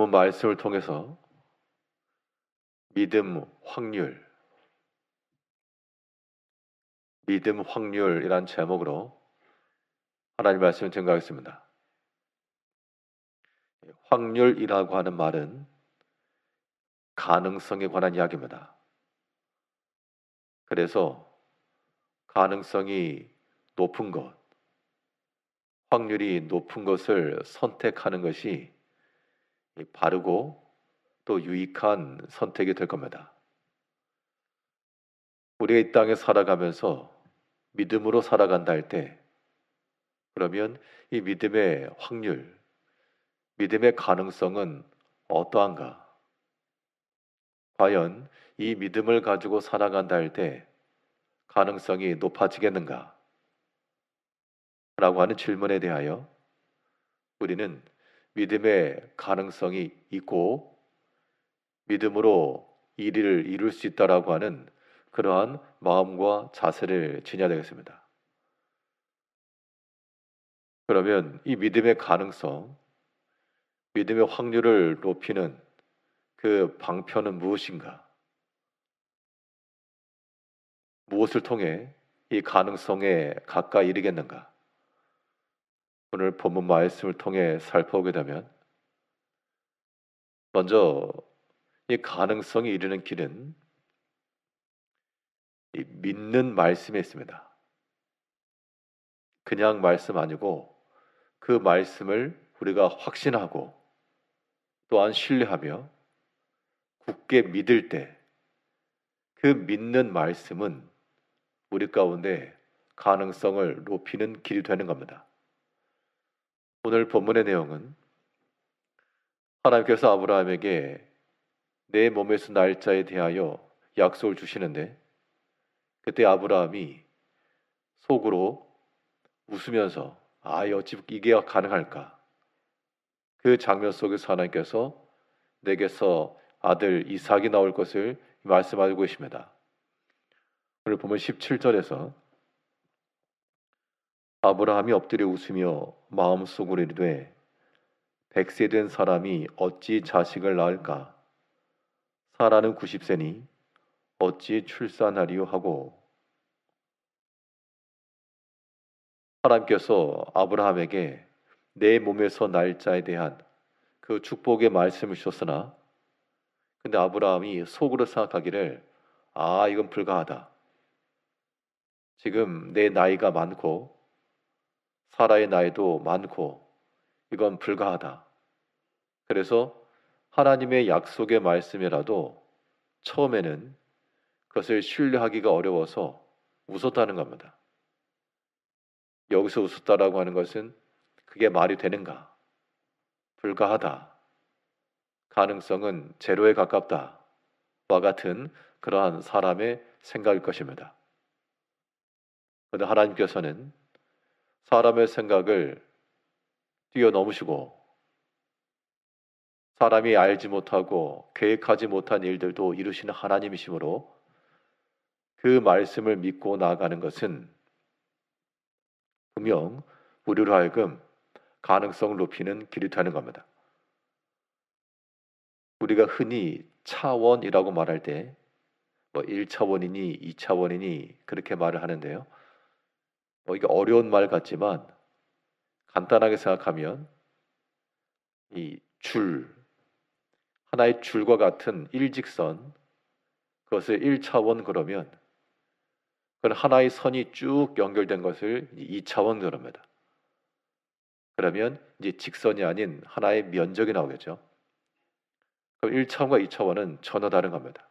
본문 말씀을 통해서 믿음 확률이란 제목으로 하나님 말씀을 증거하겠습니다. 확률이라고 하는 말은 가능성에 관한 이야기입니다. 그래서 가능성이 높은 것, 확률이 높은 것을 선택하는 것이 바르고 또 유익한 선택이 될 겁니다. 우리가 이 땅에 살아가면서 믿음으로 살아간다 할 때, 그러면 이 믿음의 확률, 믿음의 가능성은 어떠한가? 과연 이 믿음을 가지고 살아간다 할 때 가능성이 높아지겠는가? 라고 하는 질문에 대하여 우리는 믿음의 가능성이 있고 믿음으로 일을 이룰 수 있다라고 하는 그러한 마음과 자세를 지녀야 되겠습니다. 그러면 이 믿음의 가능성, 믿음의 확률을 높이는 그 방편은 무엇인가? 무엇을 통해 이 가능성에 가까이 이르겠는가? 오늘 본문 말씀을 통해 살펴보게 되면 먼저 이 가능성이 이르는 길은 이 믿는 말씀에 있습니다. 그냥 말씀 아니고 그 말씀을 우리가 확신하고 또한 신뢰하며 굳게 믿을 때 그 믿는 말씀은 우리 가운데 가능성을 높이는 길이 되는 겁니다. 오늘 본문의 내용은 하나님께서 아브라함에게 내 몸에서 날 자에 대하여 약속을 주시는데 그때 아브라함이 속으로 웃으면서 어찌 이게 가능할까? 그 장면 속에서 하나님께서 내게서 아들 이삭이 나올 것을 말씀하고 계십니다. 오늘 보면 17절에서 아브라함이 엎드려 웃으며 마음속으로 이르되 100세 된 사람이 어찌 자식을 낳을까? 사라는 90세니 어찌 출산하리요 하고 하나님께서 아브라함에게 내 몸에서 날 자에 대한 그 축복의 말씀을 주셨으나 근데 아브라함이 속으로 생각하기를 이건 불가하다. 지금 내 나이가 많고 사라의 나이도 많고 이건 불가하다. 그래서 하나님의 약속의 말씀이라도 처음에는 그것을 신뢰하기가 어려워서 웃었다는 겁니다. 여기서 웃었다라고 하는 것은 그게 말이 되는가? 불가하다. 가능성은 제로에 가깝다. 와 같은 그러한 사람의 생각일 것입니다. 그런데 하나님께서는 사람의 생각을 뛰어넘으시고 사람이 알지 못하고 계획하지 못한 일들도 이루시는 하나님이시므로 그 말씀을 믿고 나아가는 것은 분명 우리로 하여금 가능성을 높이는 길이 되는 겁니다. 우리가 흔히 차원이라고 말할 때 1차원이니 2차원이니 그렇게 말을 하는데요. 이게 어려운 말 같지만 간단하게 생각하면 이 하나의 줄과 같은 일직선, 그것을 1차원 그러면 그건 하나의 선이 쭉 연결된 것을 2차원 그럽니다. 그러면 이제 직선이 아닌 하나의 면적이 나오겠죠. 그럼 1차원과 2차원은 전혀 다른 겁니다.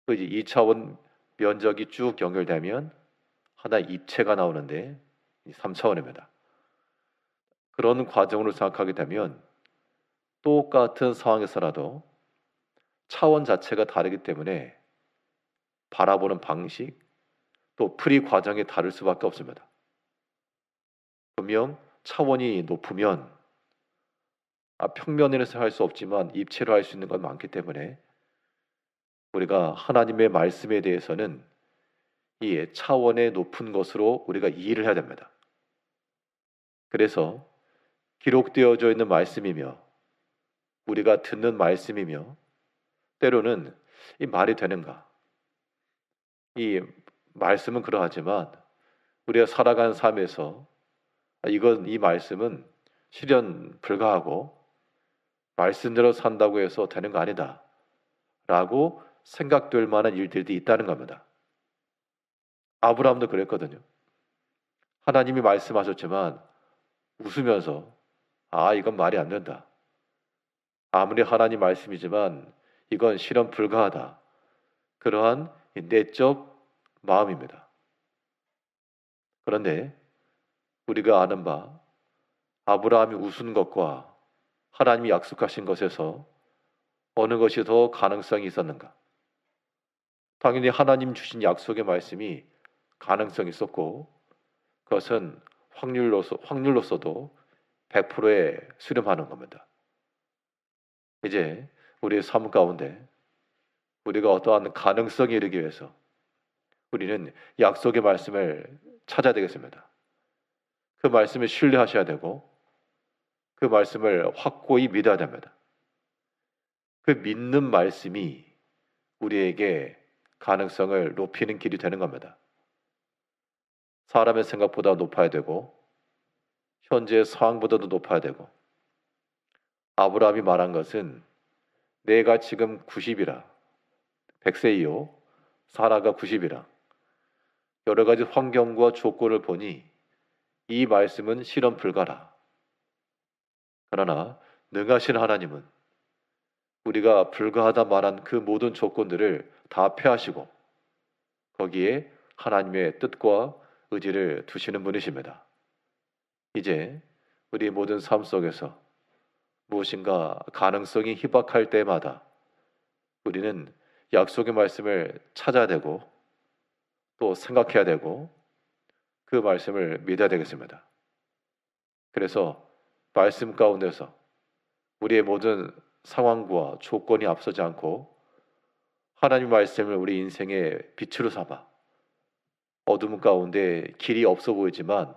또 이제 2차원 면적이 쭉 연결되면 하나의 입체가 나오는데 3차원입니다. 그런 과정으로 생각하게 되면 똑같은 상황에서라도 차원 자체가 다르기 때문에 바라보는 방식 또 풀이 과정이 다를 수밖에 없습니다. 분명 차원이 높으면 평면에서 할 수 없지만 입체로 할 수 있는 건 많기 때문에 우리가 하나님의 말씀에 대해서는 이 차원의 높은 것으로 우리가 이해를 해야 됩니다. 그래서 기록되어져 있는 말씀이며 우리가 듣는 말씀이며 때로는 이 말이 되는가? 이 말씀은 그러하지만 우리가 살아가는 삶에서 이 말씀은 실현 불가하고 말씀대로 산다고 해서 되는 거 아니다 라고 생각될 만한 일들이 있다는 겁니다. 아브라함도 그랬거든요. 하나님이 말씀하셨지만 웃으면서 이건 말이 안 된다. 아무리 하나님 말씀이지만 이건 실현 불가하다. 그러한 내적 마음입니다. 그런데 우리가 아는 바 아브라함이 웃은 것과 하나님이 약속하신 것에서 어느 것이 더 가능성이 있었는가? 당연히 하나님 주신 약속의 말씀이 가능성이 있었고 그것은 확률로서도 100%에 수렴하는 겁니다. 이제 우리의 삶 가운데 우리가 어떠한 가능성에 이르기 위해서 우리는 약속의 말씀을 찾아야 되겠습니다. 그 말씀을 신뢰하셔야 되고 그 말씀을 확고히 믿어야 됩니다. 그 믿는 말씀이 우리에게 가능성을 높이는 길이 되는 겁니다. 사람의 생각보다 높아야 되고 현재의 상황보다도 높아야 되고 아브라함이 말한 것은 내가 지금 90이라 100세이요 사라가 90이라 여러 가지 환경과 조건을 보니 이 말씀은 실현 불가라. 그러나 능하신 하나님은 우리가 불가하다 말한 그 모든 조건들을 다 폐하시고 거기에 하나님의 뜻과 의지를 두시는 분이십니다. 이제 우리 모든 삶 속에서 무엇인가 가능성이 희박할 때마다 우리는 약속의 말씀을 찾아야 되고 또 생각해야 되고 그 말씀을 믿어야 되겠습니다. 그래서 말씀 가운데서 우리의 모든 상황과 조건이 앞서지 않고 하나님 말씀을 우리 인생의 빛으로 삼아 어둠 가운데 길이 없어 보이지만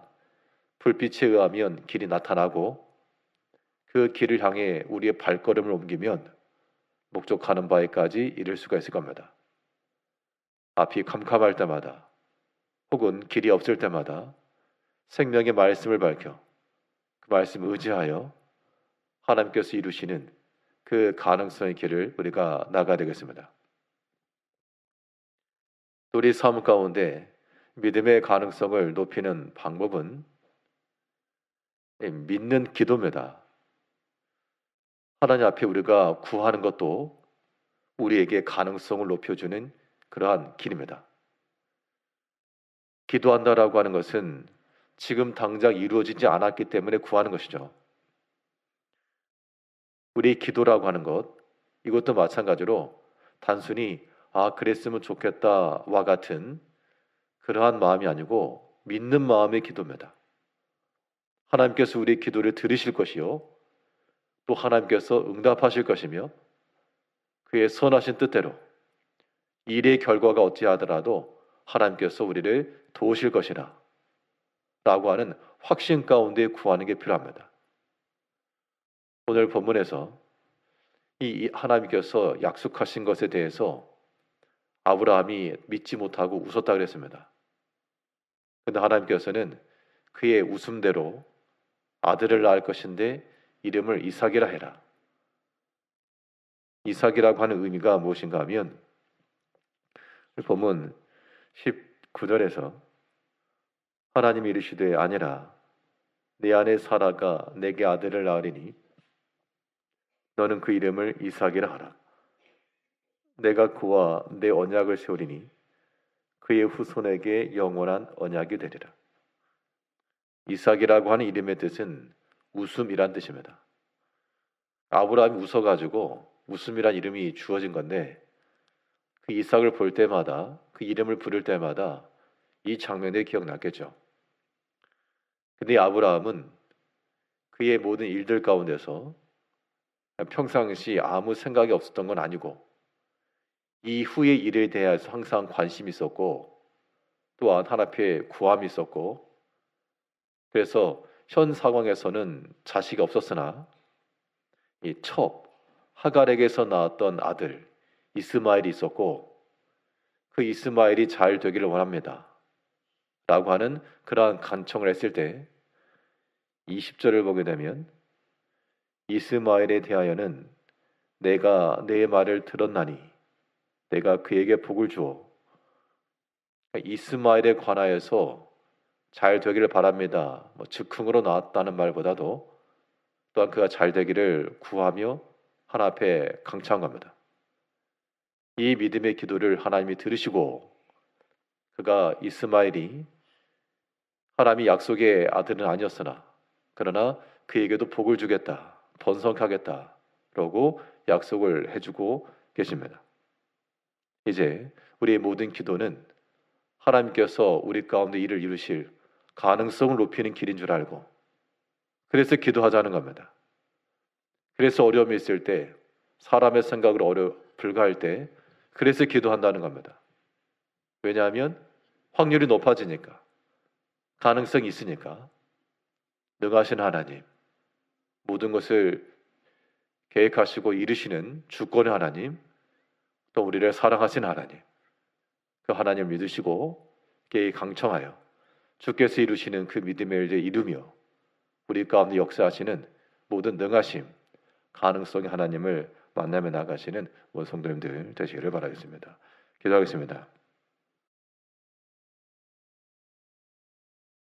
불빛에 의하면 길이 나타나고 그 길을 향해 우리의 발걸음을 옮기면 목적하는 바에까지 이를 수가 있을 겁니다. 앞이 캄캄할 때마다 혹은 길이 없을 때마다 생명의 말씀을 밝혀 그 말씀을 의지하여 하나님께서 이루시는 그 가능성의 길을 우리가 나가야 되겠습니다. 우리 삶 가운데 믿음의 가능성을 높이는 방법은 믿는 기도입니다. 하나님 앞에 우리가 구하는 것도 우리에게 가능성을 높여주는 그러한 길입니다. 기도한다라고 하는 것은 지금 당장 이루어지지 않았기 때문에 구하는 것이죠. 우리 기도라고 하는 것, 이것도 마찬가지로 단순히 그랬으면 좋겠다와 같은 그러한 마음이 아니고 믿는 마음의 기도입니다. 하나님께서 우리 기도를 들으실 것이요 또 하나님께서 응답하실 것이며 그의 선하신 뜻대로 일의 결과가 어찌하더라도 하나님께서 우리를 도우실 것이라 라고 하는 확신 가운데 구하는 게 필요합니다. 오늘 본문에서 이 하나님께서 약속하신 것에 대해서 아브라함이 믿지 못하고 웃었다 그랬습니다. 그런데 하나님께서는 그의 웃음대로 아들을 낳을 것인데 이름을 이삭이라 해라. 이삭이라고 하는 의미가 무엇인가 하면 본문 19절에서 하나님이 이르시되 아니라 내 아내 사라가 내게 아들을 낳으리니 너는 그 이름을 이삭이라 하라. 내가 그와 내 언약을 세우리니 그의 후손에게 영원한 언약이 되리라. 이삭이라고 하는 이름의 뜻은 웃음이란 뜻입니다. 아브라함이 웃어가지고 웃음이란 이름이 주어진 건데 그 이삭을 볼 때마다 그 이름을 부를 때마다 이 장면이 기억났겠죠. 근데 아브라함은 그의 모든 일들 가운데서 평상시 아무 생각이 없었던 건 아니고 이후의 일에 대해서 항상 관심이 있었고 또한 하나님 앞에 구함이 있었고 그래서 현 상황에서는 자식이 없었으나 이 첩, 하갈에게서 나왔던 아들 이스마엘이 있었고 그 이스마엘이 잘 되기를 원합니다. 라고 하는 그러한 간청을 했을 때 20절을 보게 되면 이스마엘에 대하여는 내가 내 말을 들었나니 내가 그에게 복을 주어. 이스마엘에 관하여서 잘 되기를 바랍니다. 즉흥으로 나왔다는 말보다도 또한 그가 잘 되기를 구하며 하나님 앞에 강창한 겁니다. 이 믿음의 기도를 하나님이 들으시고 그가 이스마엘이 하나님이 약속의 아들은 아니었으나 그러나 그에게도 복을 주겠다, 번성하겠다 라고 약속을 해주고 계십니다. 이제 우리의 모든 기도는 하나님께서 우리 가운데 일을 이루실 가능성을 높이는 길인 줄 알고 그래서 기도하자는 겁니다. 그래서 어려움이 있을 때 사람의 생각으로 불가할 때 그래서 기도한다는 겁니다. 왜냐하면 확률이 높아지니까 가능성이 있으니까 능하신 하나님 모든 것을 계획하시고 이루시는 주권의 하나님 또 우리를 사랑하신 하나님 그 하나님을 믿으시고 그에 강청하여 주께서 이루시는 그 믿음의 일을 이루며 우리 가운데 역사하시는 모든 능하심 가능성의 하나님을 만나며 나가시는 모든 성도님들 되시기를 바라겠습니다. 기도하겠습니다.